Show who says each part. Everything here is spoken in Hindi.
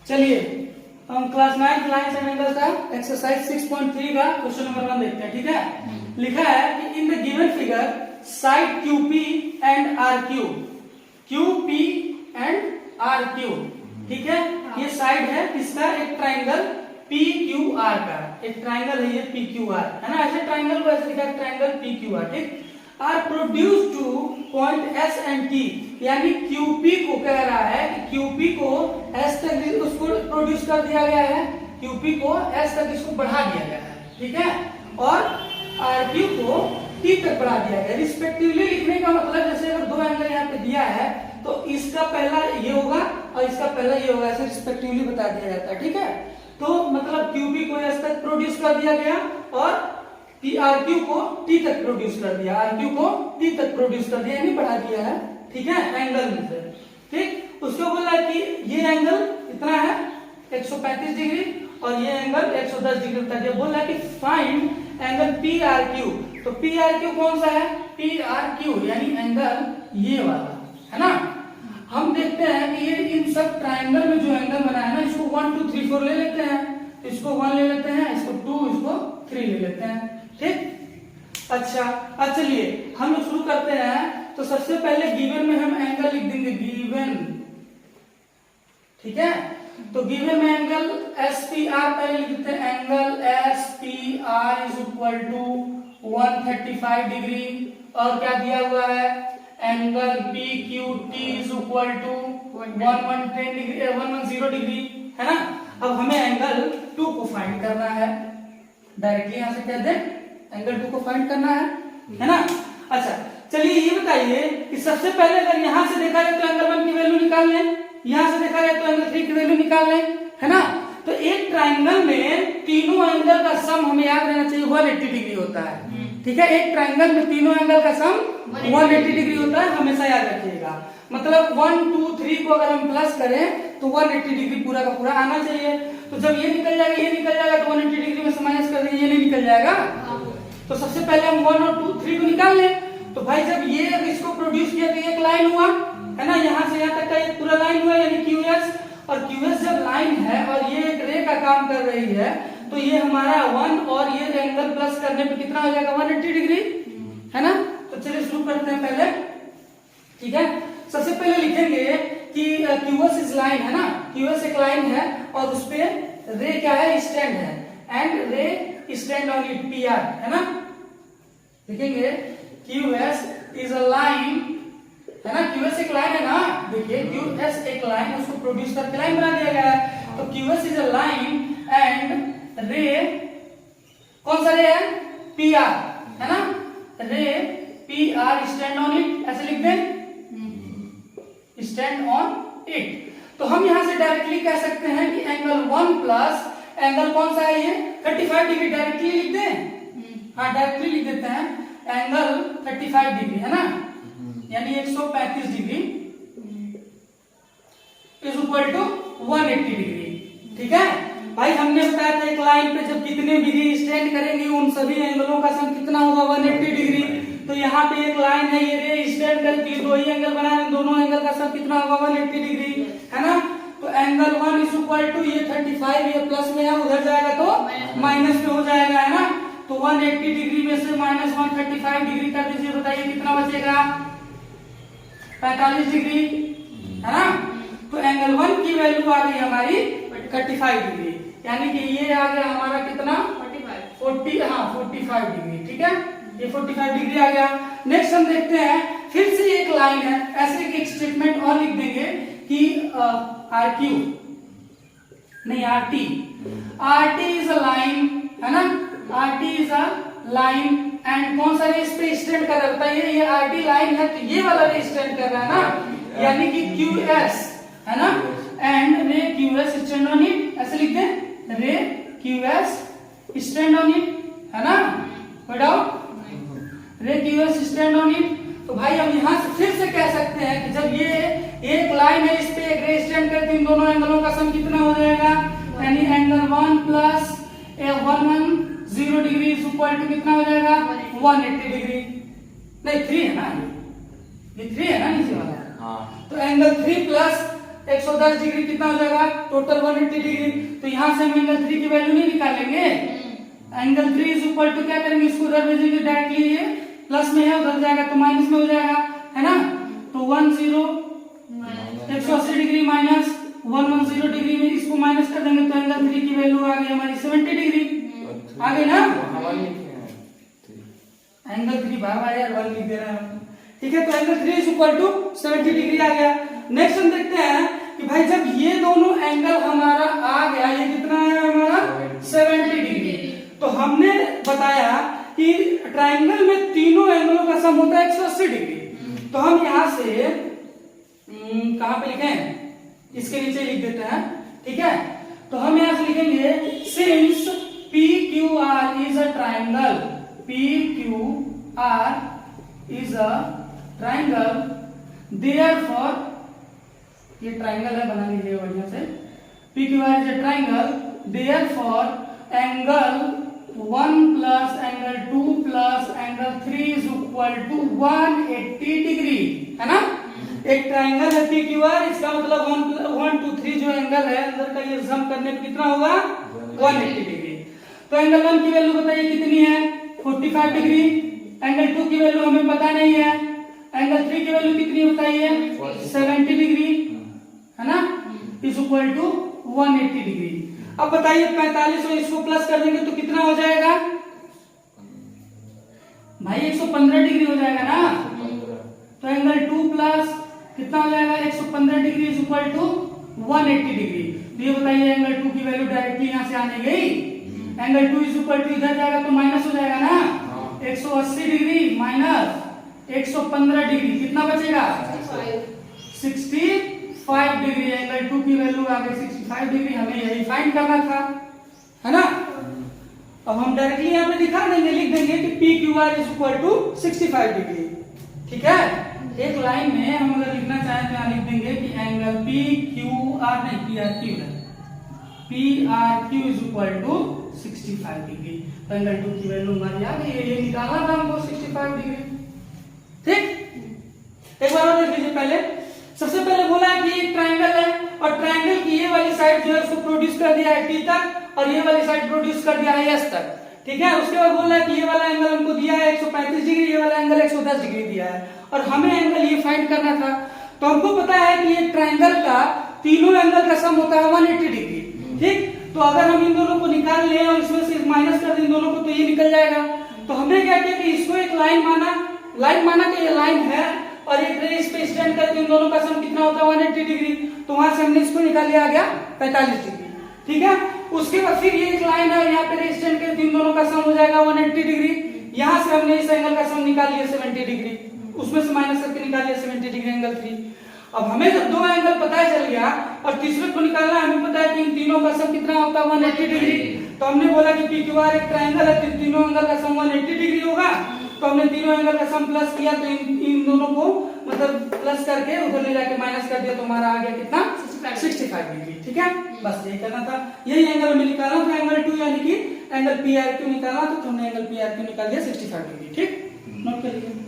Speaker 1: चलिए हम क्लास 9 लाइन्स एंड एंगल्स का एक्सरसाइज 6.3 का क्वेश्चन नंबर 1 देखते हैं। ठीक है, लिखा है कि in the given figure side QP and RQ, QP and RQ, ठीक है, ये साइड है किसका, एक ट्राइंगल PQR का, एक ट्राइंगल है ये PQR, है ना, ऐसे ट्राइंगल को ऐसे लिखा है ट्राइंगल PQR, ठीक, are produce to point S and T, यानी QP को कह रहा है कि QP को S तक उसको प्रोड्यूस कर दिया गया है, QP को S तक इसको बढ़ा दिया गया है, ठीक है, और RQ को T तक बढ़ा दिया गया। रिस्पेक्टिवली लिखने का मतलब जैसे अगर दो एंगल यहाँ पे दिया है तो इसका पहला ये होगा और इसका पहला ये होगा, ऐसे रिस्पेक्टिवली बता दिया जाता है। ठीक है, तो मतलब QP को S तक प्रोड्यूस कर दिया गया और RQ को T तक प्रोड्यूस कर दिया, RQ को T तक प्रोड्यूस कर दिया, यानी बढ़ा दिया है, ठीक है, एंगल में से, ठीक। उसको बोला कि ये एंगल कितना है 135 डिग्री और ये एंगल 110 डिग्री तक, ये बोला कि फाइंड एंगल PRQ, तो PRQ कौन सा है, PRQ यानी एंगल ये वाला, है ना। हम देखते हैं कि ये इन सब ट्राइंगल में जो एंगल बना है ना, इसको 1 2 3 4 ले लेते हैं, इसको 1 ले लेते हैं, इसको 2, इसको 3 ले लेते हैं, ठीक। अच्छा, अब चलिए हम लोग शुरू करते हैं। तो सबसे पहले गिवन में हम एंगल लिख देंगे, गिवन, ठीक है, तो गिवन में एंगल SPR पहले लिख देते हैं, angle SPR is equal to 135 degree, और क्या दिया हुआ है, angle PQT is equal to 110 degree, 110 degree, है ना। अब हमें एंगल 2 को फाइंड करना है, डायरेक्टली यहां से कह दें एंगल 2 को फाइंड करना है ना। अच्छा चलिए ये बताइए कि सबसे पहले अगर यहां से देखा जाए तो एंगल 1 की वैल्यू निकाल लें, यहां से देखा जाए तो एंगल 3 की वैल्यू निकाल लें, है ना। तो एक ट्राइंगल में तीनों एंगल का सम हमें याद रहना चाहिए 180 डिग्री होता है, ठीक है, एक ट्राइंगल में तीनों एंगल का सम 180 डिग्री होता है, हमेशा याद रखिएगा। मतलब 1 2 3 को अगर हम प्लस करें तो 180 डिग्री पूरा का पूरा आना चाहिए। तो जब ये निकल जाएगा ये निकल जाएगा तो 180 डिग्री में से माइनस कर देंगे, ये नहीं निकल जाएगा। तो सबसे पहले हम 1 और 2 3 को निकाल लें। तो भाई जब ये अब इसको प्रोड्यूस किया तो एक लाइन हुआ, है ना, यहाँ से यहाँ तक का एक पूरा लाइन हुआ, यानी QS, और QS जब लाइन है और ये एक रे का काम कर रही है तो ये हमारा 1 और ये एंगल प्लस करने पे कितना हो जाएगा 180 डिग्री, है ना। तो चलिए शुरू करते हैं पहले, ठीक है। सबसे पहले लिखेंगे कि QS इज लाइन, है ना, QS एक लाइन है और उस पे रे क्या है, स्टैंड है, एंड रे स्टैंड ऑन इट PR, है ना। लिखेंगे QS इज अ लाइन, है ना, QS एक लाइन है ना, देखिए QS एक लाइन, उसको प्रोड्यूस करके लाइन बना दिया गया है। तो QS is a line and रे कौन सा रे है, PR, है ना, रे PR स्टैंड ऑन इट, ऐसे लिख दें, स्टैंड ऑन इट। तो हम यहां से डायरेक्टली कह सकते हैं कि एंगल 1 प्लस एंगल कौन सा है ये 35 डिग्री, डायरेक्टली लिख दें, हाँ डायरेक्टली लिख देते हैं, एंगल 35 डिग्री, है ना, यानी 135 डिग्री इज इक्वल टू 180 डिग्री, ठीक है। भाई हमने बताया था एक लाइन पे जब कितने डिग्री स्टैंड करेंगे उन सभी एंगलों का सम कितना होगा 180 डिग्री। तो यहाँ पे एक लाइन है, ये रे स्टैंड करती है, दो ही एंगल बना रहे हैं, दोनों एंगल का सम कितना होगा 180 डिग्री, है ना। तो एंगल 1 इज इक्वल टू ये 35, ये प्लस में है, उधर जाएगा तो माइनस में हो जाएगा, है ना। तो 180 डिग्री में से माइनस 135 डिग्री कर दीजिए, बताइए कितना बचेगा 45 डिग्री, है ना। तो एंगल 1 की वैल्यू आ गई हमारी 35 डिग्री, यानी कि ये आ गया हमारा कितना 45 डिग्री, ठीक है, ये 45 डिग्री आ गया। नेक्स्ट हम देखते हैं, फिर से एक लाइन है, ऐसे एक स्टेटमेंट और लिख देंगे कि RQ नहीं RT इज अ लाइन, है ना, RT is a line and कौन सा रे इस पे स्टैंड कर रहा है, बताइए, ये RT लाइन है तो ये वाला रे स्टैंड कर रहा है ना, यानी कि QS, है ना, एंड रे QS स्टैंड ऑन इट, ऐसे लिख दें, रे QS स्टैंड ऑन इट, है ना, कोई डाउट, रे QS स्टैंड ऑन इट। तो भाई हम यहां से फिर से कह सकते हैं कि जब ये एक लाइन है, इस पे एक रे स्टैंड करते इन दोनों एंगलों का सम कितना हो जाएगा, यानी angle 1 plus 110 degree is equal to कितना हो जाएगा 180 डिग्री, नहीं 3 है ना, ये 3 है ना नीचे वाला, तो एंगल 3 प्लस 110 डिग्री कितना हो जाएगा टोटल 180 डिग्री। तो यहाँ से हम एंगल 3 की वैल्यू नहीं निकालेंगे, एंगल 3 इज इक्वल टू क्या करेंगे, इसको उधर भेजेंगे डायरेक्टली, ये प्लस में है उधर जाएगा तो माइनस में हो जाएगा, है ना। तो 180 डिग्री माइनस 110 डिग्री में इसको माइनस कर देंगे तो एंगल 3 की वैल्यू आ गई हमारी 70 डिग्री, आ गई ना। एंगल 3 बार यार 1 लिख दे रहा है, ठीक है। तो angle 3 is equal to 70 degree आ गया। नेक्स्ट हम देखते हैं कि भाई जब ये दोनों एंगल हमारा आ गया, ये कितना है हमारा 70 डिग्री, तो हमने बताया कि ट्राइंगल में तीनों एंगलों का सम होता है 180 डिग्री। तो हम यहाँ से कहां पे लिखें, इसके नीचे लिख देते हैं, ठीक है। तो हम यहाँ से लिखेंगे since PQR is a triangle, PQR is a triangle, therefore, ये ट्राइंगल है बना लीजिए बढ़िया से, PQR is a triangle, therefore angle 1 plus angle 2 plus angle 3 is equal to 180 degree, है ना। एक ट्राइंगल है PQR, इसका मतलब 1 2 3 जो एंगल है अंदर का ये सम करने पे कितना होगा 180 डिग्री। तो एंगल 1 की वैल्यू बताइए कितनी है 45 डिग्री, एंगल 2 की वैल्यू हमें पता नहीं है, एंगल 3 की वैल्यू कितनी बताइए 70 डिग्री, है ना, इज इक्वल टू 180 डिग्री। अब बताइए 45 और इसको प्लस कर देंगे तो कितना हो जाएगा भाई 115 डिग्री हो जाएगा ना। तो एंगल 2 प्लस कितना हो जाएगा 115 degree is equal to 180 degree. तो ये बताइए एंगल 2 की वैल्यू डायरेक्टली यहाँ से आने गई, एंगल 2 इज इक्वल टू इधर जाएगा तो माइनस हो जाएगा ना, 180 डिग्री माइनस 115 डिग्री कितना बचेगा 65 डिग्री। एंगल 2 की वैल्यू आ गई 65 डिग्री, हमें यही फाइंड करना था, है ना। अब हम डायरेक्टली यहाँ पे दिखा देंगे, लिख देंगे कि PQR is equal to 65 degree, ठीक है। एक लाइन में हम अगर लिखना चाहें तो यहाँ लिख देंगे कि एंगल PQR नहीं PRQ है, PRQ is equal to 65 degree. तो एंगल 2 की वैल्यू हमारी आ गई, ये निकालना था हमको 65 डिग्री, ठीक। एक बार और देख लीजिए, पहले सबसे पहले बोला है कि एक ट्राइंगल है और ट्राइंगल की ये वाली साइड जो है उसको प्रोड्यूस कर दिया है T तक और ये वाली साइड प्रोड्यूस कर दिया है S तक, ठीक है। उसके बाद बोल रहा है कि ये वाला एंगल हमको दिया है 135 डिग्री, ये वाला एंगल 110 डिग्री दिया है और हमें एंगल ये फाइंड करना था। तो हमको पता है कि ये ट्राइंगल का तीनों एंगल का सम होता है 180 डिग्री, ठीक। तो अगर हम इन दोनों को निकाल लें और इसमें से माइनस कर दें दोनों को तो ये निकल जाएगा। तो हमने क्या किया कि इसको एक लाइन माना कि ये लाइन है और एक रे इस पे स्टैंड करके इन दोनों का सम कितना होता है 180 डिग्री। तो वहां से हमने इसको निकाल लिया, आ गया 45 डिग्री, ठीक है। उसके बाद फिर ये एक लाइन है, यहाँ पे रे स्टैंड करके इन दोनों का सम हो जाएगा 180 डिग्री। यहाँ से हमने इस एंगल का सम निकाल लिया 70 डिग्री, उसमें से माइनस करके निकाल लिया 70 डिग्री एंगल 3। अब हमें जब दो एंगल पता चल गया और तीसरे को निकालना, हमें पता है कि इन तीनों का सम कितना होता है 180 डिग्री। तो हमने बोला कि PQR एक ट्राइंगल है, तीनों एंगल का सम 180 डिग्री होगा। तो हमने तीनों एंगल का सम प्लस किया, तो इन दोनों को मतलब प्लस करके उधर ले जाके माइनस कर दिया, तो हमारा आ गया कितना 65 डिग्री, ठीक है। बस यही करना था, यही एंगल हमें निकालना था, एंगल 2 यानी कि एंगल PRQ निकालना, तो हमने एंगल PRQ निकाल दिया 65 डिग्री, ठीक। नोट कर लीजिए।